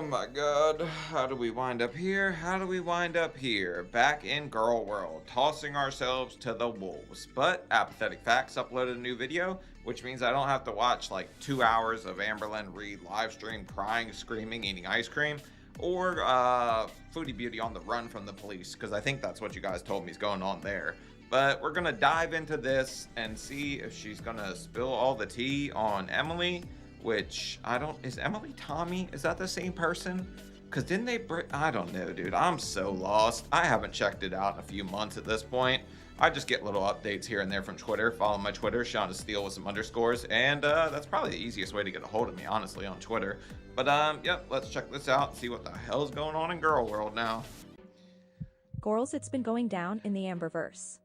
my god, how do we wind up here? How do we wind up here? Back in girl world, tossing ourselves to the wolves. But Apathetic FaxX uploaded a new video, which means I don't have to watch like 2 hours of Amberlynn Reid live stream crying, screaming, eating ice cream, or Foodie Beauty on the run from the police, because I think that's what you guys told me is going on there. But we're gonna dive into this and see if she's gonna spill all the tea on Emily, which I don't, is Emily Tommy? Is that the same person? Because didn't they I don't know, dude. I'm so lost. I haven't checked it out in a few months at this point. I just get little updates here and there from Twitter. Follow my Twitter, Seanofsteelyt with some underscores, and that's probably the easiest way to get a hold of me, honestly, on Twitter. But yep, let's check this out and see what the hell's going on in girl world now. Girls, it's been going down in the Amberverse.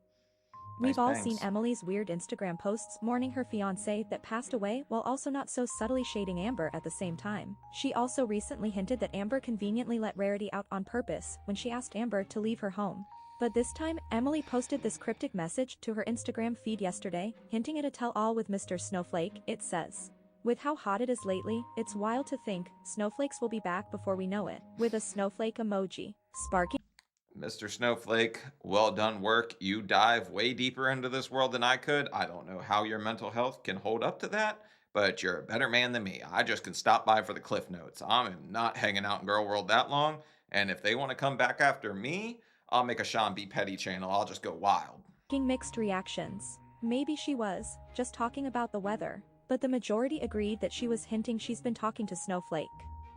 Nice We've all bangs. seen Emily's weird Instagram posts mourning her fiancé that passed away while also not so subtly shading Amber at the same time. She also recently hinted that Amber conveniently let Rarity out on purpose when she asked Amber to leave her home. But this time, Emily posted this cryptic message to her Instagram feed yesterday, hinting at a tell-all with Mr. Snowflake. It says, "With how hot it is lately, it's wild to think snowflakes will be back before we know it," with a snowflake emoji. Sparking Mr. Snowflake, well done work. You dive way deeper into this world than I could. I don't know how your mental health can hold up to that, but you're a better man than me. I just can stop by for the cliff notes. I'm not hanging out in girl world that long, and if they want to come back after me, I'll make a Sean B. Petty channel. I'll just go wild. mixed reactions. Maybe she was just talking about the weather, but the majority agreed that she was hinting she's been talking to Snowflake.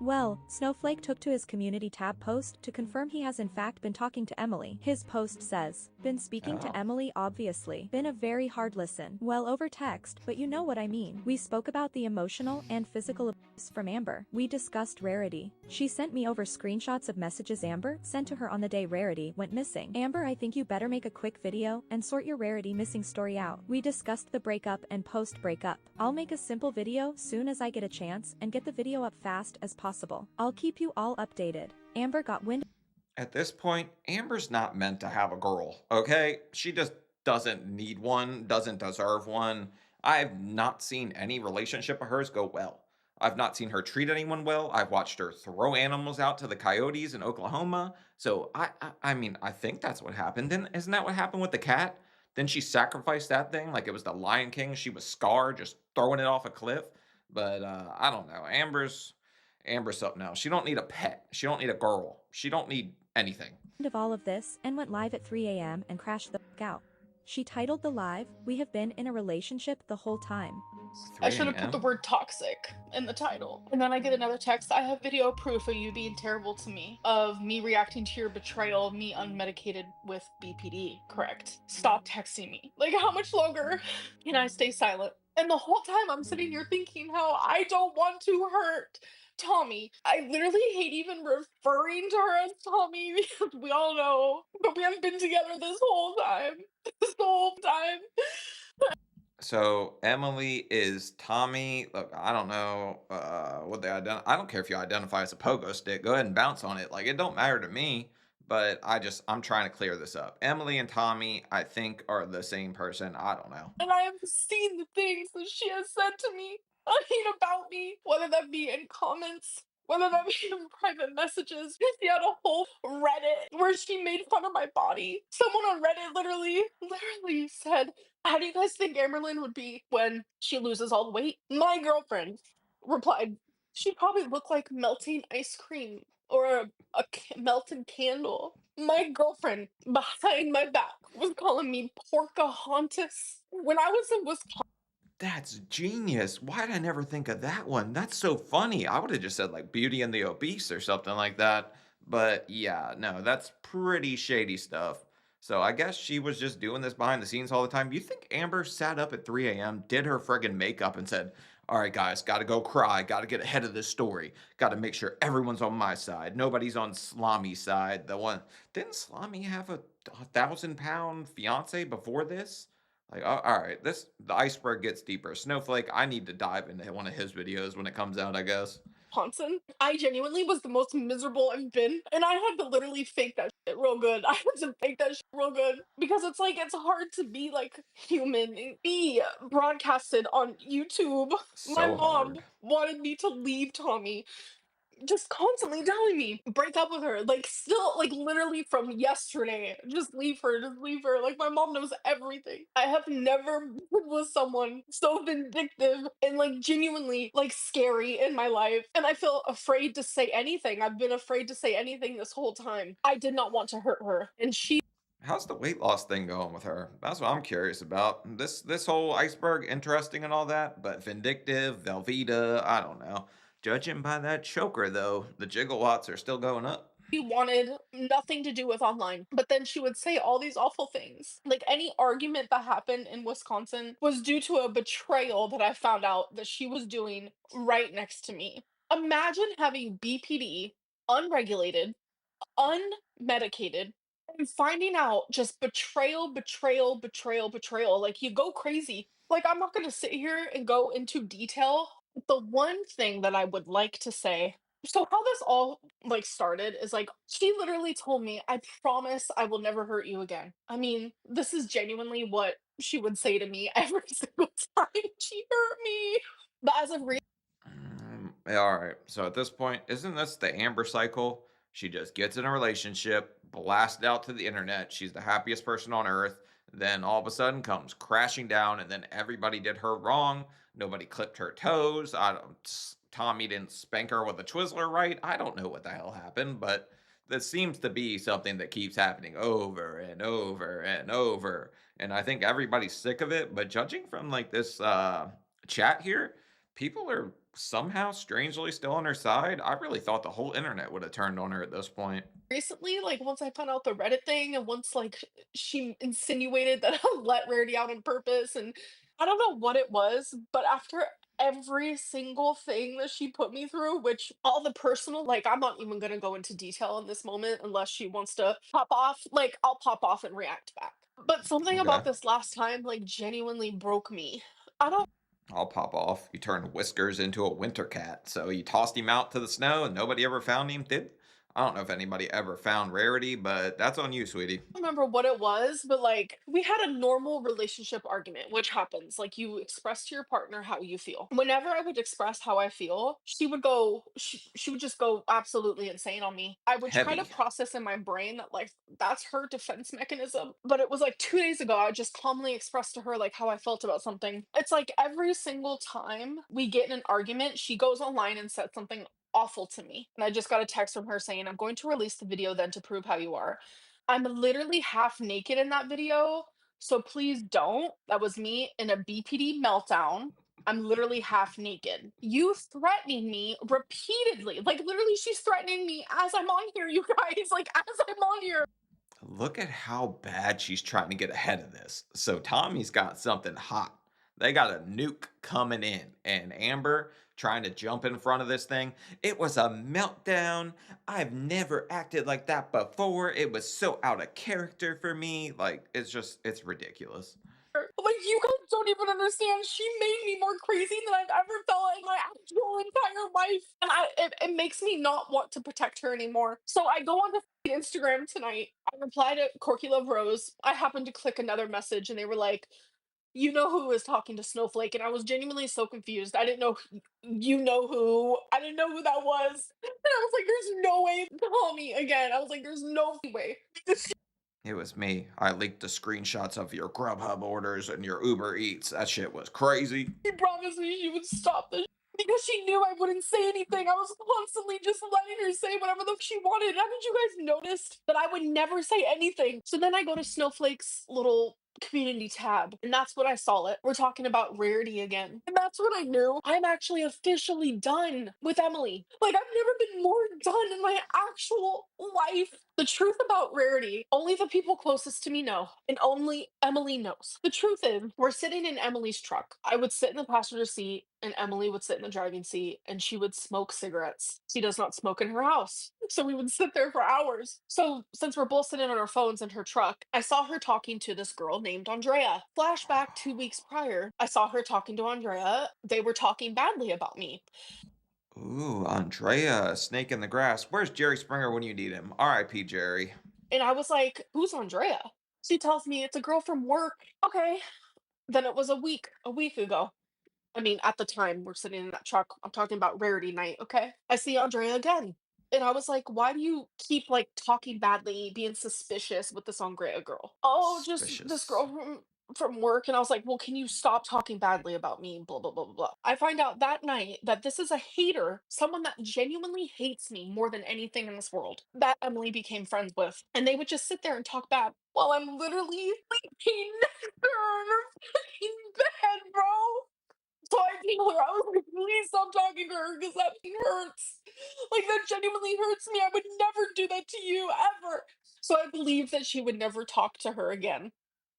Well, Snowflake took to his community tab post to confirm he has in fact been talking to Emily. His post says, "Been speaking to Oh. Emily, obviously. Been a very hard listen. Well, over text, but you know what I mean. We spoke about the emotional and physical abuse from Amber. We discussed Rarity. She sent me over screenshots of messages Amber sent to her on the day Rarity went missing. Amber, I think you better make a quick video and sort your Rarity missing story out. We discussed the breakup and post-breakup. I'll make a simple video soon as I get a chance and get the video up fast as possible. I'll keep you all updated." Amber got wind At this point, Amber's not meant to have a girl, okay? She just doesn't need one, doesn't deserve one. I've not seen any relationship of hers go well. I've not seen her treat anyone well. I've watched her throw animals out to the coyotes in Oklahoma. So I mean, I think that's what happened. Then isn't that what happened with the cat? Then she sacrificed that thing like it was the Lion King. She was Scar, just throwing it off a cliff. But I don't know. Amber's something else. She don't need a pet. She don't need a girl. She don't need anything. of all of this and went live at 3 a.m. and crashed the f out. She titled the live, "We have been in a relationship the whole time." I 3 should have put the a.m. word toxic in the title. And then I get another text. "I have video proof of you being terrible to me, of me reacting to your betrayal, me unmedicated with BPD. Correct. Stop texting me. Like, how much longer can I stay silent?" And the whole time I'm sitting here thinking how I don't want to hurt Tommy. I literally hate even referring to her as Tommy because we all know, but we haven't been together this whole time. This whole time. So Emily is Tommy. Look, I don't know what they identify. I don't care if you identify as a pogo stick. Go ahead and bounce on it. Like it don't matter to me. But I'm trying to clear this up. Emily and Tommy, I think, are the same person. I don't know. And I have seen the things that she has said to me, I mean, about me, whether that be in comments, whether that be in private messages. She had a whole Reddit where she made fun of my body. Someone on Reddit literally said, "How do you guys think Amberlynn would be when she loses all the weight?" My girlfriend replied, "She'd probably look like melting ice cream or a melted candle." My girlfriend behind my back was calling me Porcahontas when I was in Wisconsin. That's genius. Why did I never think of that one? That's so funny. I would have just said like Beauty and the Obese or something like that. But yeah, no, that's pretty shady stuff. So I guess she was just doing this behind the scenes all the time. You think Amber sat up at 3 a.m., did her friggin' makeup, and said, "All right, guys, gotta go cry, gotta get ahead of this story, gotta make sure everyone's on my side. Nobody's on Slammy's side." The one, didn't Slammy have a 1,000-pound fiance before this? Like, all right, the iceberg gets deeper. Snowflake, I need to dive into one of his videos when it comes out, I guess. I genuinely was the most miserable I've been, and I had to literally fake that shit real good. I had to fake that shit real good because it's like it's hard to be like human and be broadcasted on YouTube. My So mom hard. wanted me to leave Tommy. just constantly telling me, break up with her. Like, still, like, literally from yesterday, just leave her. Like, my mom knows everything. I have never been with someone so vindictive and, like, genuinely, like, scary in my life. And I feel afraid to say anything. I've been afraid to say anything this whole time. I did not want to hurt her. And she How's the weight loss thing going with her? That's what I'm curious about. This whole iceberg, interesting and all that, but vindictive, Velveeta, I don't know. Judging by that choker, though, the gigawatts are still going up. wanted nothing to do with online. But then she would say all these awful things. Like any argument that happened in Wisconsin was due to a betrayal that I found out that she was doing right next to me. Imagine having BPD, unregulated, unmedicated, and finding out just betrayal, betrayal, betrayal, betrayal. Like you go crazy. Like I'm not going to sit here and go into detail. The one thing that I would like to say, so how this all like started is like she literally told me, "I promise I will never hurt you again." I mean, this is genuinely what she would say to me every single time she hurt me. But as of Yeah, all right. So at this point, isn't this the Amber cycle? She just gets in a relationship, blasted out to the internet. She's the happiest person on earth. Then all of a sudden comes crashing down, and then everybody did her wrong. Nobody clipped her toes. I don't. Tommy didn't spank her with a Twizzler, right? I don't know what the hell happened, but this seems to be something that keeps happening over and over and over. And I think everybody's sick of it. But judging from like this chat here, people are somehow strangely still on her side. I really thought the whole internet would have turned on her at this point. recently, like once I found out the Reddit thing and once like she insinuated that I let Rarity out on purpose and I don't know what it was, but after every single thing that she put me through, which all the personal, like I'm not even gonna go into detail in this moment unless she wants to pop off, like I'll pop off and react back. But something Okay. about this last time like genuinely broke me. I don't I'll pop off. You turned Whiskers into a winter cat. So you tossed him out to the snow and nobody ever found him, did? I don't know if anybody ever found Rarity, but that's on you, sweetie. remember what it was, but like we had a normal relationship argument, which happens. Like you express to your partner how you feel. Whenever I would express how I feel, she would just go absolutely insane on me. I would try to Heavy. process in my brain that like that's her defense mechanism. But it was like 2 days ago, I just calmly expressed to her like how I felt about something. It's like every single time we get in an argument, she goes online and says something awful to me. And I just got a text from her saying, I'm going to release the video then to prove how you are. I'm literally half naked in that video, so please don't. That was me in a BPD meltdown. I'm literally half naked. You threatening me repeatedly. Like literally she's threatening me as I'm on here, you guys. Like as I'm on here. Look at how bad she's trying to get ahead of this. So Tommy's got something hot. They got a nuke coming in, and Amber trying to jump in front of this thing. It was a meltdown. I've never acted like that before. It was so out of character for me. Like, it's ridiculous. Like you guys don't even understand. She made me more crazy than I've ever felt in my actual entire life. And it makes me not want to protect her anymore. So I go on to Instagram tonight. I replied to Corky Love Rose. I happened to click another message and they were like, you know who is talking to Snowflake, and I was genuinely so confused. I didn't know you know who. I didn't know who that was. And I was like, there's no way call me again. I was like, there's no way. It was me. I leaked the screenshots of your Grubhub orders and your Uber Eats. That shit was crazy. She promised me she would stop this because she knew I wouldn't say anything. I was constantly just letting her say whatever the she wanted. Haven't you guys noticed that I would never say anything? So then I go to Snowflake's little community tab, and that's when I saw it. We're talking about Rarity again. And that's when I knew I'm actually officially done with Emily. Like, I've never been more done in my actual life. The truth about Rarity, only the people closest to me know, and only Emily knows. The truth is, we're sitting in Emily's truck. I would sit in the passenger seat, and Emily would sit in the driving seat, and she would smoke cigarettes. She does not smoke in her house. So we would sit there for hours. So, since we're both sitting on our phones in her truck, I saw her talking to this girl named Andrea. Flashback 2 weeks prior, I saw her talking to Andrea. They were talking badly about me. Ooh, Andrea, snake in the grass. Where's Jerry Springer when you need him? R.I.P. Jerry. And I was like, who's Andrea? She tells me it's a girl from work. Okay. Then it was a week ago. I mean, at the time, we're sitting in that truck. I'm talking about Rarity night, okay? I see Andrea again. And I was like, why do you keep like talking badly, being suspicious with this Andrea girl? Oh, just this Suspicious. girl from work. And I was like, well, can you stop talking badly about me? Blah, blah, blah, blah, blah. I find out that night that this is a hater, someone that genuinely hates me more than anything in this world, that Emily became friends with. And they would just sit there and talk bad while I'm literally sleeping next to her in her fucking bed, bro. So I told her, I was like, please stop talking to her because that thing hurts. Like, that genuinely hurts me. I would never do that to you, ever. So I believed that she would never talk to her again.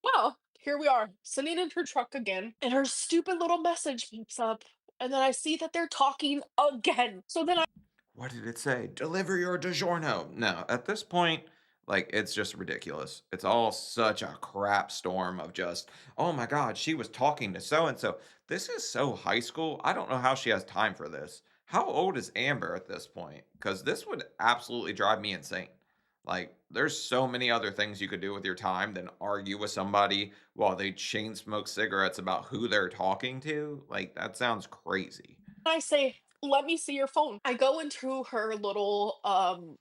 Well, here we are, sitting in her truck again, and her stupid little message pops up. And then I see that they're talking again. So then I What did it say? Deliver your DiGiorno. No, at this point, like, it's just ridiculous. It's all such a crap storm of just, oh my God, she was talking to so and so. This is so high school. I don't know how she has time for this. How old is Amber at this point? Because this would absolutely drive me insane. Like, there's so many other things you could do with your time than argue with somebody while they chain smoke cigarettes about who they're talking to. Like, that sounds crazy. I say, "Let me see your phone." I go into her little,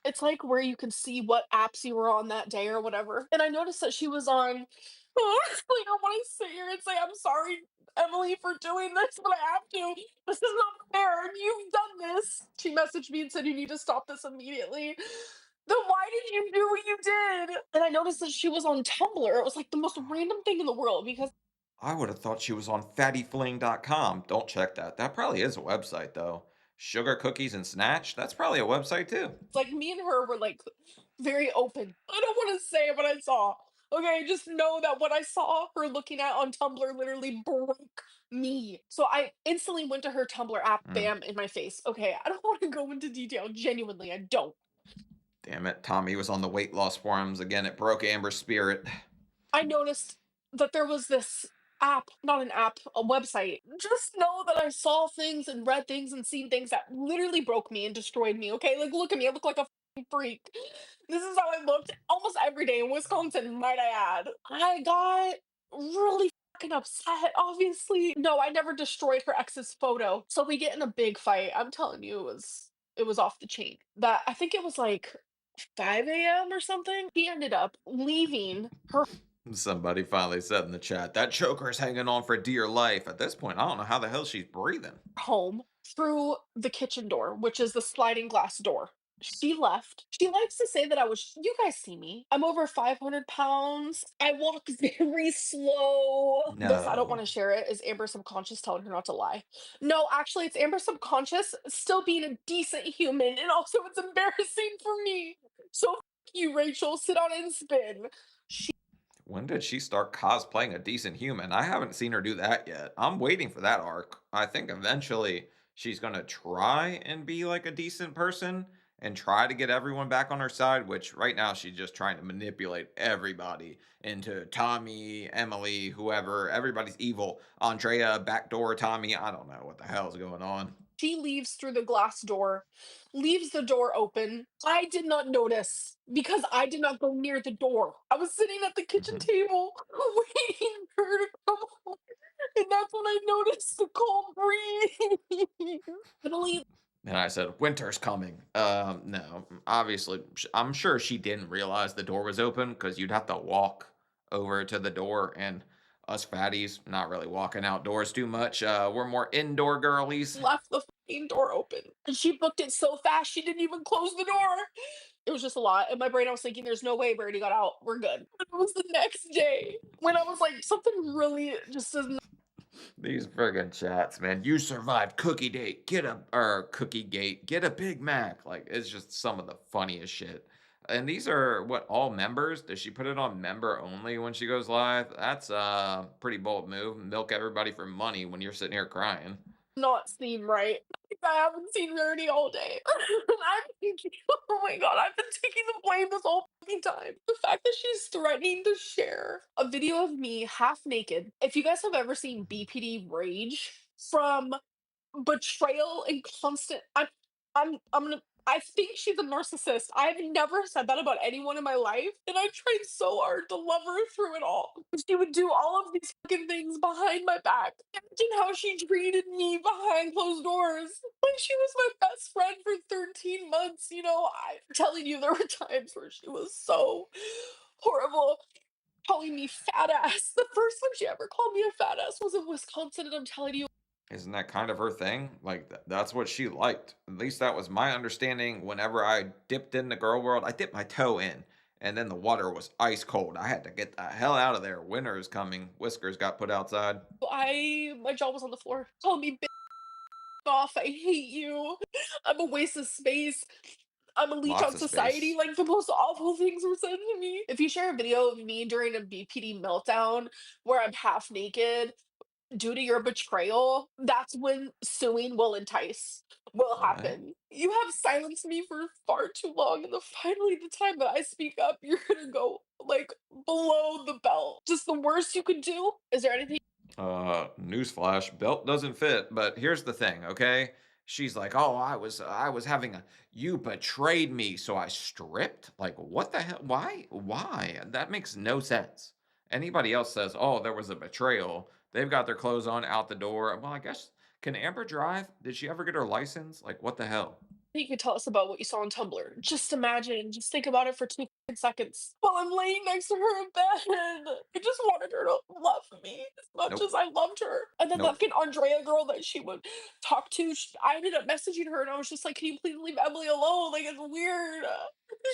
it's like where you can see what apps you were on that day or whatever, and I noticed that she was on honestly, I wanna sit here and say, "I'm sorry, Emily, for doing this, but I have to. This is not fair. You've done this." She messaged me and said, "You need to stop this immediately." Then why did you do what you did? And I noticed that she was on Tumblr. It was, like, the most random thing in the world because I would have thought she was on fattyfling.com. Don't check that. That probably is a website, though. Sugar Cookies and Snatch? That's probably a website, too. like me and her were like very open. I don't want to say what I saw. Okay, just know that what I saw her looking at on Tumblr literally broke me. So I instantly went to her Tumblr app, Mm, bam, in my face. Okay, I don't want to go into detail. Genuinely, I don't. damn it. Tommy was on the weight loss forums. Again, it broke Amber's spirit. I noticed that there was this app, not an app, a website. Just know that I saw things and read things and seen things that literally broke me and destroyed me. Okay, like look at me, I look like a fucking freak. This is how I looked almost every day in Wisconsin, might I add. I got really fucking upset, obviously. No, I never destroyed her ex's photo. So we get in a big fight. I'm telling you, it was off the chain. That I think it was like 5 a.m. or something. He ended up leaving her Somebody finally said in the chat, that choker's hanging on for dear life. At this point, I don't know how the hell she's breathing. home through the kitchen door, which is the sliding glass door. She left. She likes to say that you guys see me. I'm over 500 pounds. I walk very slow. This, I don't want No. to share it, is Amber subconscious telling her not to lie. No, actually, it's Amber subconscious still being a decent human. And also, it's embarrassing for me. So, you, Rachel. Sit on and spin. When did she start cosplaying a decent human? I haven't seen her do that yet. I'm waiting for that arc. I think eventually she's going to try and be like a decent person and try to get everyone back on her side, which right now she's just trying to manipulate everybody into Tommy, Emily, whoever. Everybody's evil. Andrea, backdoor Tommy. I don't know what the hell's going on. She leaves through the glass door, leaves the door open. I did not notice because I did not go near the door. I was sitting at the kitchen Mhm. table waiting for her to come home. And that's when I noticed the cold breeze. Finally, And I said, "Winter's coming." No, obviously, I'm sure she didn't realize the door was open because you'd have to walk over to the door, and us fatties not really walking outdoors too much. We're more indoor girlies. left the fucking door open. And she booked it so fast she didn't even close the door. It was just a lot. In my brain, I was thinking, there's no way we already got out. We're good. But it was the next day when I was like, something really just does These friggin' chats, man. You survived Cookie Date. Get a or Cookie Gate. Get a Big Mac. Like it's just some of the funniest shit. And these are what all members? Does she put it on member only when she goes live? That's a pretty bold move. Milk everybody for money when you're sitting here crying. not seem right. Like, I haven't seen Rarity all day. I'm thinking, oh my god, I've been taking the blame this whole fucking time. The fact that she's threatening to share a video of me half naked. If you guys have ever seen BPD rage from betrayal and constant, I'm gonna. I think she's a narcissist. I've never said that about anyone in my life, and I tried so hard to love her through it all. She would do all of these fucking things behind my back. Imagine how she treated me behind closed doors. Like she was my best friend for 13 months. I'm telling you, there were times where she was so horrible, calling me fat ass. The first time she ever called me a fat ass was in Wisconsin, and I'm telling you, Isn't that kind of her thing? Like, that's what she liked. At least that was my understanding whenever I dipped in the girl world. I dipped my toe in, and then the water was ice cold. I had to get the hell out of there. Winter is coming. Whiskers got put outside. my jaw was on the floor. Told me, off, I hate you. I'm a waste of space. I'm a leech Lots on of society. space. Like the most awful things were said to me. If you share a video of me during a BPD meltdown where I'm half naked due to your betrayal, that's when suing will What? happen. You have silenced me for far too long, and finally the time that I speak up, you're gonna go like below the belt. Just the worst you could do. Is there anything Newsflash, belt doesn't fit, but here's the thing, okay? She's like, "Oh, I was having a you betrayed me, so I stripped." Like, what the hell? Why? Why? That makes no sense. Anybody else says, "Oh, there was a betrayal." They've got their clothes on out the door. Well, I guess can Amber drive? Did she ever get her license? Like, what the hell? you could tell us about what you saw on Tumblr? Just imagine, just think about it for 2 seconds while I'm laying next to her in bed. I just wanted her to love me as much Nope. as I loved her. And then that Nope. fucking Andrea girl that she would talk to, I ended up messaging her and I was just like, can you please leave Emily alone? Like, it's weird.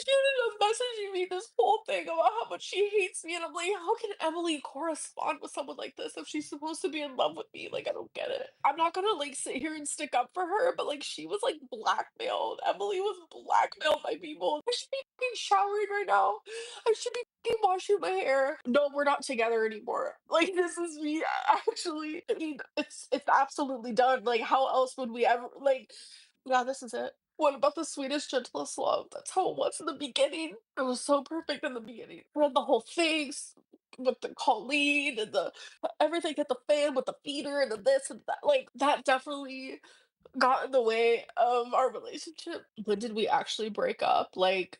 She ended up messaging me this whole thing about how much she hates me. And I'm like, how can Emily correspond with someone like this if she's supposed to be in love with me? Like, I don't get it. I'm not gonna like sit here and stick up for her, but like, she was like blackmailed. Emily was blackmailed by people. I should be fucking showering right now. I should be fucking washing my hair. No, we're not together anymore. Like, this is me actually. I mean, it's absolutely done. Like, how else would we ever like? Yeah, this is it. What about the sweetest, gentlest love? That's how it was in the beginning. It was so perfect in the beginning. We had the whole things with the Colleen and the everything hit the fan with the feeder and the this and that. Like that definitely got in the way of our relationship. When did we actually break up? Like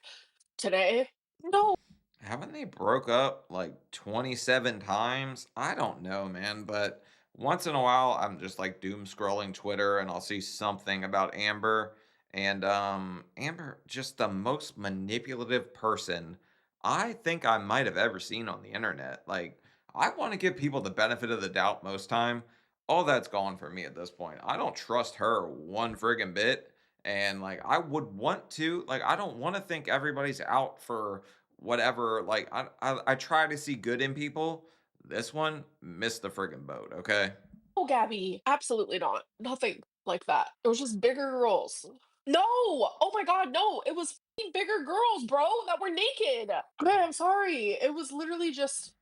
today? No. Haven't they broke up like 27 times? I don't know, man, but once in a while I'm just like doom scrolling Twitter and I'll see something about Amber and Amber just the most manipulative person I think I might have ever seen on the internet. Like I want to give people the benefit of the doubt most time. All that's gone for me at this point. I don't trust her one friggin' bit. And like I would want to, like I don't want to think everybody's out for whatever, like, I try to see good in people. This one missed the friggin' boat, okay? Oh, Gabby, absolutely not. Nothing like that. It was just bigger girls. No! Oh my god, no! It was fucking bigger girls, bro, that were naked. Okay, I'm sorry. It was literally just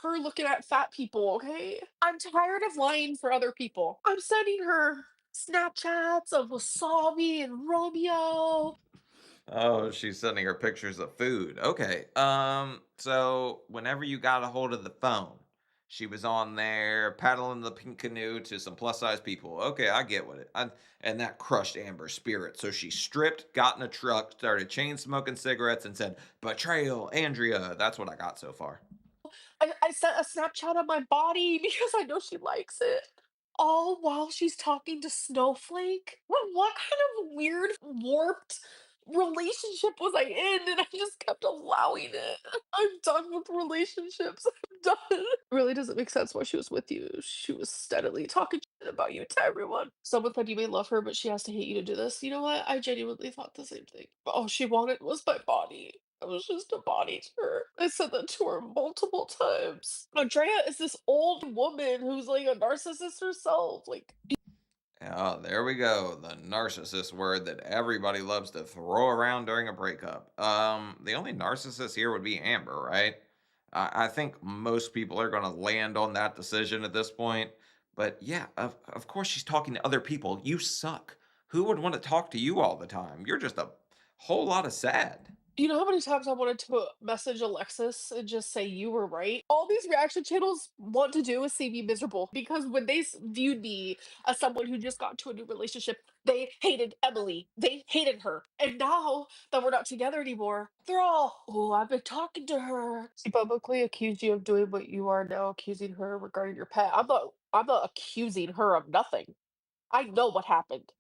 her looking at fat people, okay? I'm tired of lying for other people. I'm sending her Snapchats of Wasabi and Romeo. Oh, she's sending her pictures of food. Okay. So whenever you got a hold of the phone, she was on there paddling the pink canoe to some plus size people. Okay, I get what and that crushed Amber's spirit. So she stripped, got in a truck, started chain smoking cigarettes, and said, "Betrayal, Andrea." That's what I got so far. I sent a Snapchat of my body because I know she likes it. All while she's talking to Snowflake? What kind of weird, warped relationship was I in? And I just kept allowing it. I'm done with relationships. I'm done. Really doesn't make sense why she was with you. She was steadily talking shit about you to everyone. Someone said you may love her, but she has to hate you to do this. You know what? I genuinely thought the same thing. But all she wanted was my body. I was just a body to her. I said that to her multiple times. Andrea is this old woman who's like a narcissist herself. Like, Oh, there we go. The narcissist word that everybody loves to throw around during a breakup. The only narcissist here would be Amber, right? I think most people are going to land on that decision at this point. But yeah, of course she's talking to other people. You suck. Who would want to talk to you all the time? You're just a whole lot of sad. You know how many times I wanted to message Alexis and just say you were right? All these reaction channels want to do is see me miserable because when they viewed me as someone who just got into a new relationship, they hated Emily. They hated her. And now that we're not together anymore, they're all, oh, I've been talking to her. She publicly accused you of doing what you are now accusing her regarding your pet. I'm not accusing her of nothing. I know what happened.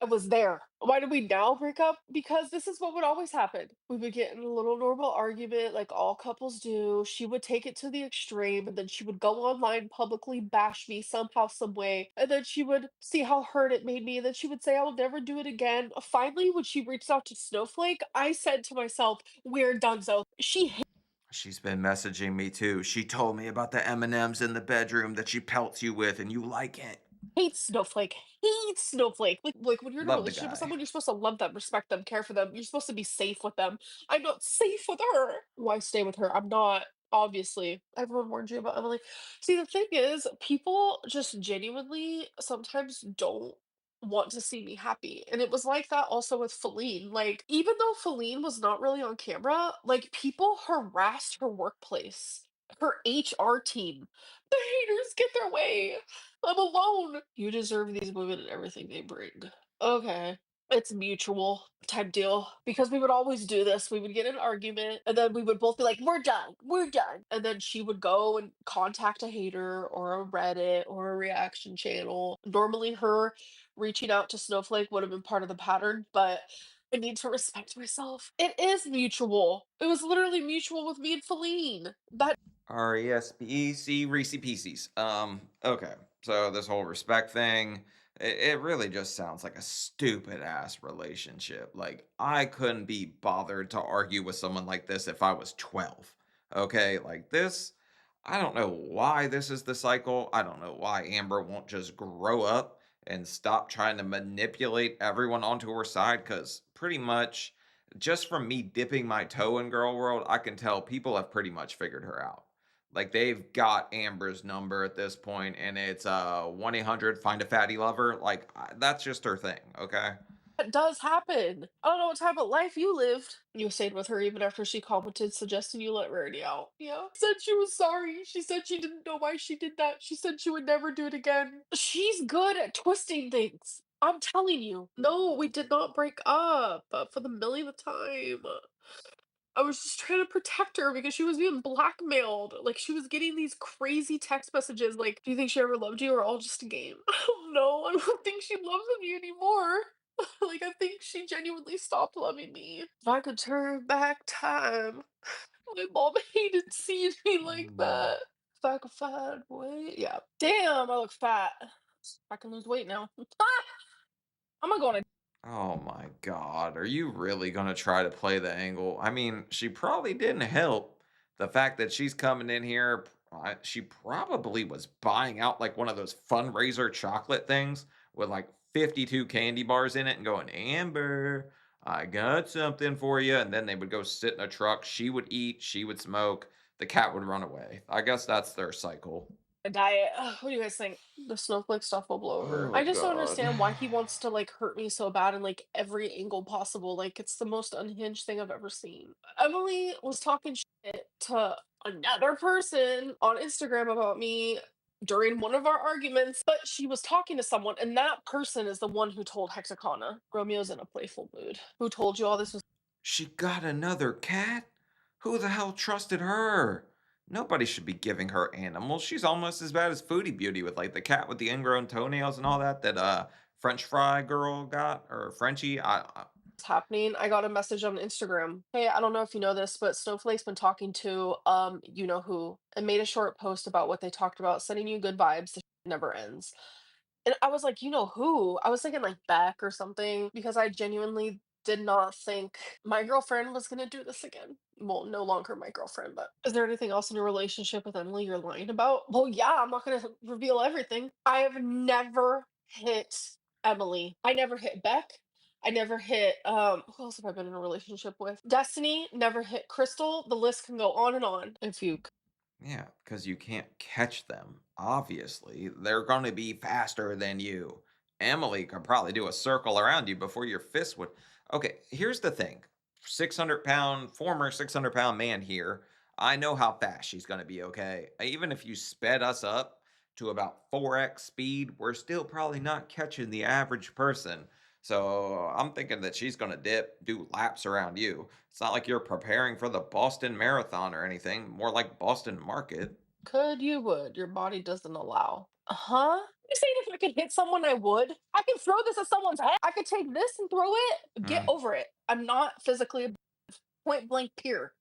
I was there. Why did we now break up? Because this is what would always happen. We would get in a little normal argument like all couples do. She would take it to the extreme and then she would go online publicly bash me somehow, some way. And then she would see how hurt it made me. And then she would say, I will never do it again. Finally, when she reached out to Snowflake, I said to myself, we're donezo. She She's been messaging me too. She told me about the M&Ms in the bedroom that she pelts you with and you like it. hates Snowflake. Hates Snowflake. Like when you're in a Love the relationship with guy. someone, you're supposed to love them, respect them, care for them. You're supposed to be safe with them. I'm not safe with her. Why stay with her? I'm not. Obviously, everyone warned you about Emily. See, the thing is, people just genuinely sometimes don't want to see me happy. And it was like that also with Feline. Like, even though Feline was not really on camera, like people harassed her workplace, her HR team. The haters get their way. I'm alone. You deserve these women and everything they bring. Okay. It's mutual type deal. Because we would always do this. We would get in an argument and then we would both be like, we're done. We're done. And then she would go and contact a hater or a Reddit or a reaction channel. Normally her reaching out to Snowflake would have been part of the pattern, but I need to respect myself. It is mutual. It was literally mutual with me and Feline. That R-E-S-P-E-C, Reese Pieces. Okay. So this whole respect thing, it really just sounds like a stupid ass relationship. Like, I couldn't be bothered to argue with someone like this if I was 12. Okay? Like, this, I don't know why this is the cycle. I don't know why Amber won't just grow up and stop trying to manipulate everyone onto her side, because pretty much just from me dipping my toe in girl world, I can tell people have pretty much figured her out. Like, they've got Amber's number at this point, and it's 1-800 find a fatty lover. Like, that's just her thing, okay? does happen. I don't know what type of life you lived. You stayed with her even after she commented suggesting you let Rarity out. Yeah. Said she was sorry. She said she didn't know why she did that. She said she would never do it again. She's good at twisting things. I'm telling you. No, we did not break up for the millionth time. I was just trying to protect her because she was being blackmailed. Like she was getting these crazy text messages like, "Do you think she ever loved you or all just a game?" I don't know. I don't think she loves me anymore. Like I think she genuinely stopped loving me. If I could turn back time, my mom hated seeing me like Mm. that. If I could find a way. Yeah. Damn, I look fat. I can lose weight now. I'm gonna go on a Oh my God. Are you really going to try to play the angle? I mean, she probably didn't help the fact that she's coming in here. She probably was buying out like one of those fundraiser chocolate things with like 52 candy bars in it and going, Amber, I got something for you. And then they would go sit in a truck. She would eat, she would smoke, the cat would run away. I guess that's their cycle. diet. Ugh, what do you guys think? The snowflake stuff will blow over. Oh I just don't God. understand why he wants to like hurt me so bad in like every angle possible. Like it's the most unhinged thing I've ever seen. Emily was talking shit to another person on Instagram about me during one of our arguments, but she was talking to someone, and that person is the one who told Hexacana Romeo's in a playful mood. Who told you all this was She got another cat? Who the hell trusted her? Nobody should be giving her animals. She's almost as bad as Foodie Beauty with like the cat with the ingrown toenails and all that French fry girl got, or Frenchie. happening? I got a message on Instagram. Hey, I don't know if you know this, but Snowflake's been talking to you know who and made a short post about what they talked about, sending you good vibes. The never ends. And I was like, you know who? I was thinking like Beck or something because I genuinely did not think my girlfriend was gonna do this again. Well, no longer my girlfriend, but is there anything else in your relationship with Emily you're lying about? Well, yeah, I'm not gonna reveal everything. I have never hit Emily. I never hit Beck. I never hit who else have I been in a relationship with? Destiny, never hit Crystal. The list can go on and on. If you Yeah, because you can't catch them. Obviously, they're going to be faster than you. Emily could probably do a circle around you before your fist would. Okay, here's the thing. former 600-pound man here. I know how fast she's going to be, okay? Even if you sped us up to about 4x speed, we're still probably not catching the average person. So I'm thinking that she's going to do laps around you. It's not like you're preparing for the Boston Marathon or anything, more like Boston Market. Could you would. Your body doesn't allow. Huh? You saying if I could hit someone, I would? I could throw this at someone's head. I could take this and throw it. Get Hmm. over it. I'm not physically point blank peer.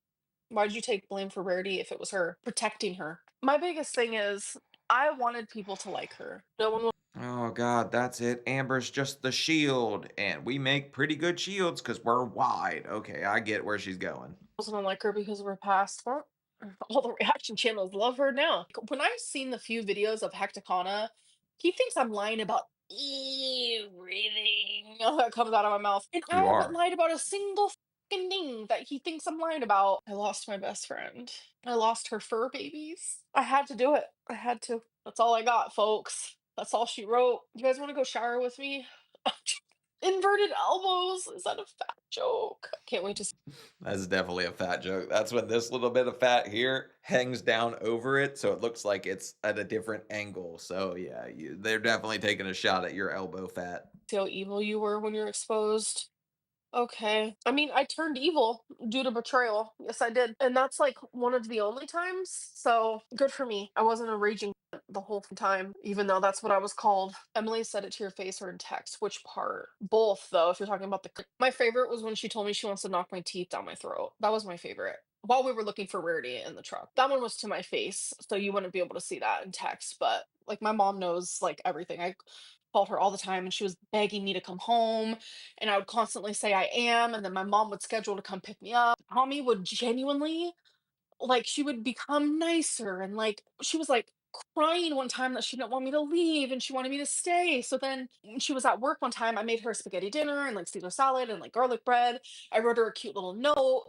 Why'd you take blame for Rarity if it was her protecting her? My biggest thing is I wanted people to like her. No one Oh God, that's it. Amber's just the shield, and we make pretty good shields because we're wide. Okay, I get where she's going. wasn't like her because of her past. Well, all the reaction channels love her now. When I've seen the few videos of Hecticana, he thinks I'm lying about everything that comes out of my mouth. And I You haven't are. lied about a single fucking thing that he thinks I'm lying about. I lost my best friend. I lost her fur babies. I had to do it. I had to. That's all I got, folks. That's all she wrote. You guys want to go shower with me? Inverted elbows. Is that a fat joke? I can't wait to That's definitely a fat joke. That's when this little bit of fat here hangs down over it, so it looks like it's at a different angle. So yeah, they're definitely taking a shot at your elbow fat. see how evil you were when you're exposed. Okay. I mean, I turned evil due to betrayal. Yes, I did. And that's like one of the only times. So good for me. I wasn't a raging the whole time, even though that's what I was called. Emily said it to your face or in text. Which part? Both, though, if you're talking about My favorite was when she told me she wants to knock my teeth down my throat. That was my favorite. While we were looking for Rarity in the truck. That one was to my face, so you wouldn't be able to see that in text. But like my mom knows like everything. I called her all the time and she was begging me to come home and I would constantly say I am, and then my mom would schedule to come pick me up. Tommy would genuinely like she would become nicer and like she was like crying one time that she didn't want me to leave and she wanted me to stay. So then when she was at work one time, I made her spaghetti dinner and like Caesar salad and like garlic bread. I wrote her a cute little note.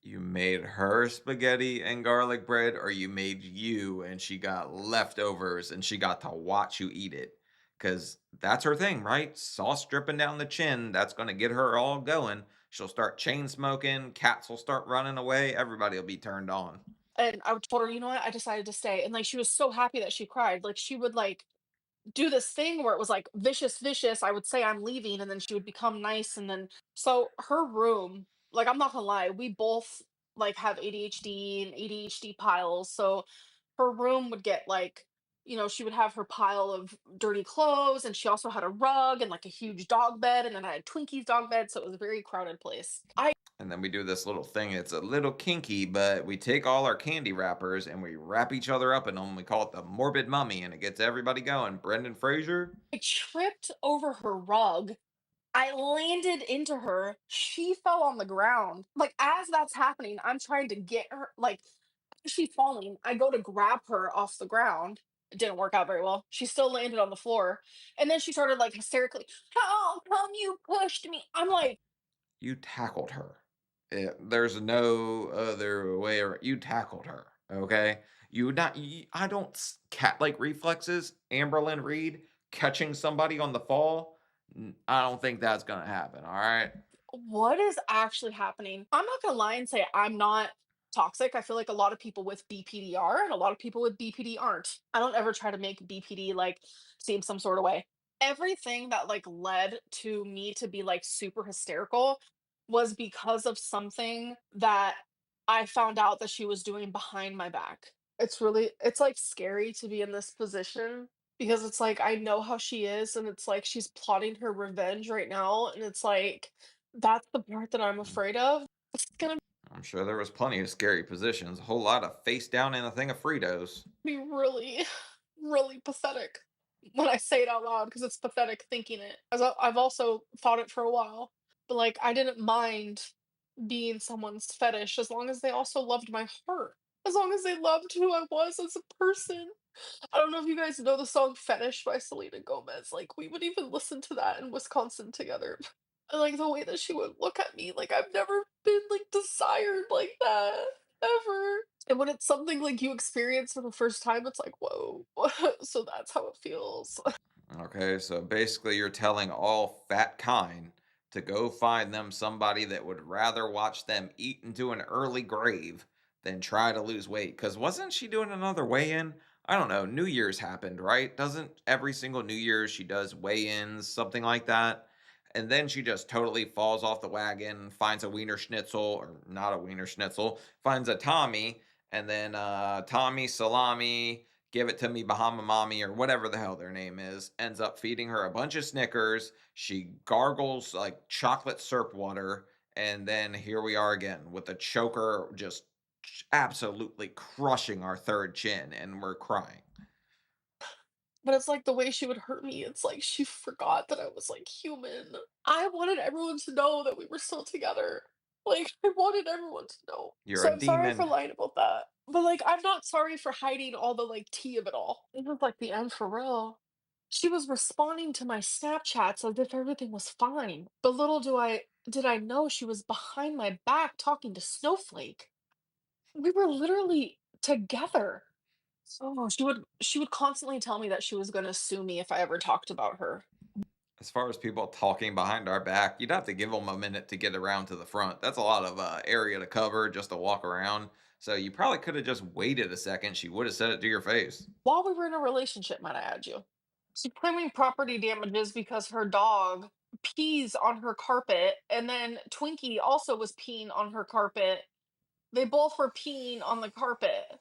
You made her spaghetti and garlic bread, or you made you and she got leftovers and she got to watch you eat it? Because that's her thing, right? Sauce dripping down the chin. That's going to get her all going. She'll start chain smoking. Cats will start running away. Everybody will be turned on. And I told her, you know what? I decided to stay. And like she was so happy that she cried. Like she would like do this thing where it was like vicious, vicious. I would say I'm leaving, and then she would become nice, and then so her room, like I'm not gonna lie, we both like have ADHD and ADHD piles. So her room would get like, she would have her pile of dirty clothes, and she also had a rug and like a huge dog bed, and then I had Twinkie's dog bed, so it was a very crowded place. I And then we do this little thing. It's a little kinky, but we take all our candy wrappers and we wrap each other up in them. We call it the morbid mummy, and it gets everybody going. Brendan Fraser. tripped over her rug. I landed into her. She fell on the ground. Like as that's happening, I'm trying to get her. Like as she's falling, I go to grab her off the ground. It didn't work out very well. She still landed on the floor, and then she started like hysterically, "How come you pushed me?" I'm like, You tackled her. There's no other way around. You tackled her. Okay. I don't cat like reflexes. Amberlynn Reid catching somebody on the fall. I don't think that's gonna happen. All right. what is actually happening? I'm not gonna lie and say I'm not toxic. I feel like a lot of people with BPD are, and a lot of people with BPD aren't. I don't ever try to make BPD like seem some sort of way. Everything that like led to me to be like super hysterical was because of something that I found out that she was doing behind my back. It's like scary to be in this position because it's like I know how she is and it's like she's plotting her revenge right now and it's like that's the part that I'm afraid of. It's gonna I'm sure there was plenty of scary positions. A whole lot of face down in a thing of Fritos. be really, really pathetic when I say it out loud because it's pathetic thinking it. As I've also thought it for a while, but like I didn't mind being someone's fetish as long as they also loved my heart, as long as they loved who I was as a person. I don't know if you guys know the song Fetish by Selena Gomez. Like, we would even listen to that in Wisconsin together. And, like, the way that she would look at me, like, I've never been, like, desired like that, ever. And when it's something, like, you experience for the first time, it's like, whoa. So that's how it feels. Okay, so basically you're telling all fat kind to go find them somebody that would rather watch them eat into an early grave than try to lose weight. Because wasn't she doing another weigh-in? I don't know. New Year's happened, right? Doesn't every single New Year's she does weigh-ins, something like that? And then she just totally falls off the wagon, finds a wiener schnitzel, or not a wiener schnitzel, finds a Tommy, and then Tommy Salami, give it to me Bahama Mommy, or whatever the hell their name is, ends up feeding her a bunch of Snickers. She gargles like chocolate syrup water, and then here we are again with the choker just absolutely crushing our third chin, and we're crying. But it's like the way she would hurt me, it's like she forgot that I was like human. I wanted everyone to know that we were still together. Like, I wanted everyone to know. You're So a I'm sorry for demon. lying about that. But like, I'm not sorry for hiding all the like tea of it all. It was like the end for real. She was responding to my Snapchats as if everything was fine. But little did I know she was behind my back talking to Snowflake. We were literally together. Oh, she would constantly tell me that she was gonna sue me if I ever talked about her. As far as people talking behind our back, you'd have to give them a minute to get around to the front. That's a lot of area to cover just to walk around. So you probably could have just waited a second. She would have said it to your face. While we were in a relationship, might I add you. She's claiming property damages because her dog pees on her carpet, and then Twinkie also was peeing on her carpet. They both were peeing on the carpet.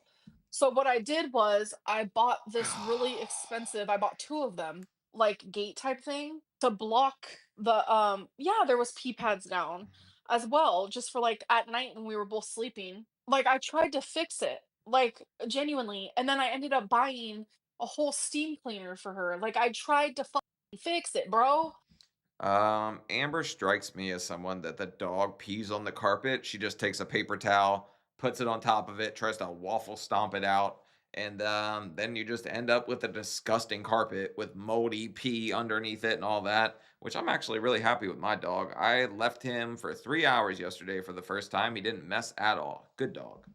So what I did was I bought this really expensive, I bought 2 of them, like gate type thing to block the yeah, there was pee pads down as well, just for like at night when we were both sleeping. Like I tried to fix it, like genuinely, and then I ended up buying a whole steam cleaner for her. Like I tried to fucking fix it, bro. Amber strikes me as someone that the dog pees on the carpet. She just takes a paper towel, puts it on top of it, tries to waffle stomp it out, and then you just end up with a disgusting carpet with moldy pee underneath it and all that. Which I'm actually really happy with my dog. I left him for 3 hours yesterday for the first time. He didn't mess at all. Good dog.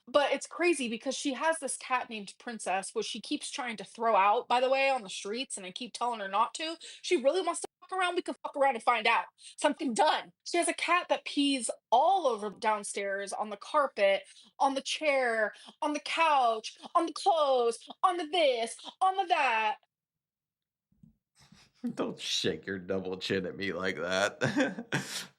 But it's crazy because she has this cat named Princess, which she keeps trying to throw out, by the way, on the streets, and I keep telling her not to. She really wants to fuck around. We can fuck around and find out. Something done. She has a cat that pees all over downstairs on the carpet, on the chair, on the couch, on the clothes, on the this, on the that. Don't shake your double chin at me like that.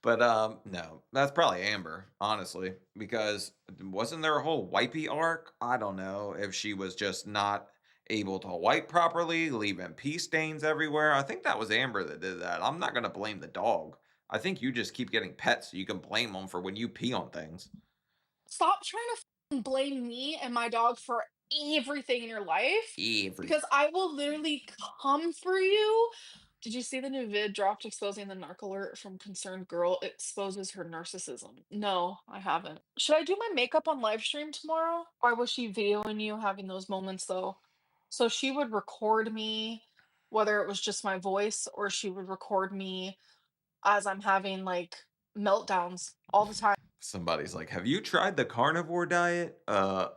But no, that's probably Amber, honestly, because wasn't there a whole wipey arc? I don't know if she was just not able to wipe properly, leaving pee stains everywhere. I think that was Amber that did that. I'm not gonna blame the dog. I think you just keep getting pets so you can blame them for when you pee on things. Stop trying to fucking blame me and my dog for everything in your life because Everything. I will literally come for you. Did you see the new vid dropped exposing the narc alert from concerned girl exposes her narcissism? No, I haven't. Should I do my makeup on live stream tomorrow? Or was she videoing you having those moments though? So she would record me, whether it was just my voice or she would record me as I'm having like meltdowns all the time. Somebody's like, "Have you tried the carnivore diet?"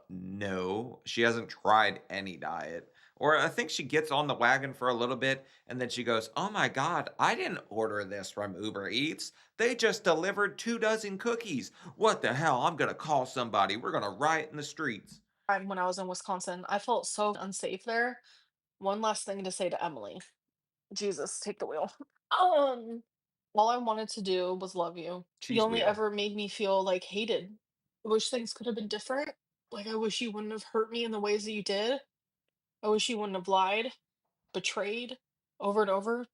No. She hasn't tried any diet. Or I think she gets on the wagon for a little bit and then she goes, "Oh my God, I didn't order this from Uber Eats. They just delivered 2 dozen cookies. What the hell? I'm gonna call somebody. We're gonna riot in the streets." When I was in Wisconsin. I felt so unsafe there. One last thing to say to Emily. Jesus, take the wheel. Um, all I wanted to do was love you. You Cheese only wheel. ever made me feel like hated. I wish things could have been different. Like I wish you wouldn't have hurt me in the ways that you did. I wish you wouldn't have lied, betrayed over and over,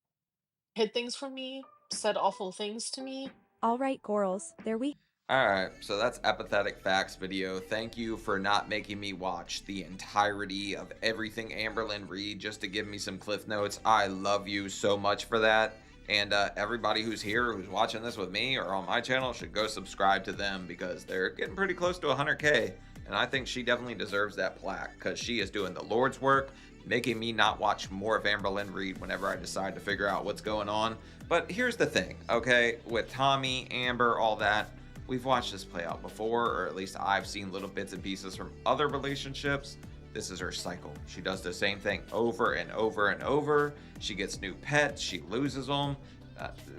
hid things from me, said awful things to me. Alright, girls, there we Alright, so that's Apathetic FaxX video. Thank you for not making me watch the entirety of everything Amberlynn Reid just to give me some cliff notes. I love you so much for that. And everybody who's here, who's watching this with me or on my channel, should go subscribe to them because they're getting pretty close to 100K. And I think she definitely deserves that plaque because she is doing the Lord's work, making me not watch more of Amberlynn Reid whenever I decide to figure out what's going on. But here's the thing, okay? With Tommy, Amber, all that, we've watched this play out before, or at least I've seen little bits and pieces from other relationships. This is her cycle. She does the same thing over and over and over. She gets new pets, she loses them.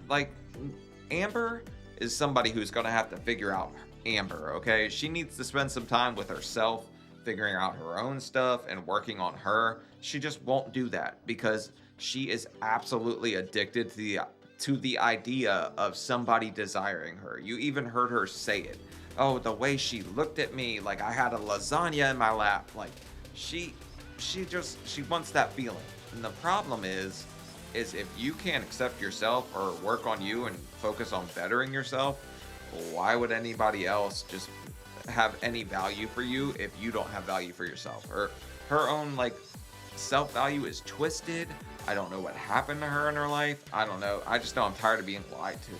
Like, Amber is somebody who's going to have to figure out Amber, okay? She needs to spend some time with herself, figuring out her own stuff and working on her. She just won't do that because she is absolutely addicted to the idea of somebody desiring her. You even heard her say it. Oh, the way she looked at me like I had a lasagna in my lap. Like she wants that feeling. And the problem is if you can't accept yourself or work on you and focus on bettering yourself, why would anybody else just have any value for you if you don't have value for yourself? Her own like self-value is twisted. I don't know what happened to her in her life. I don't know. I just know I'm tired of being lied to.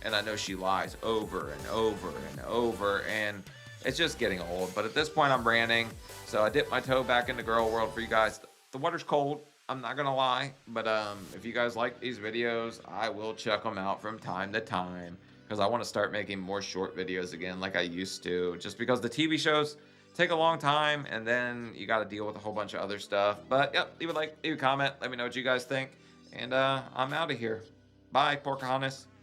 And I know she lies over and over and over, and it's just getting old. But at this point, I'm ranting. So I dipped my toe back into girl world for you guys. The water's cold, I'm not gonna lie. But if you guys like these videos, I will check them out from time to time, because I want to start making more short videos again like I used to. Just because the TV shows take a long time, and then you got to deal with a whole bunch of other stuff. But yep, leave a like, leave a comment, let me know what you guys think. And I'm out of here. Bye, Pocahontas.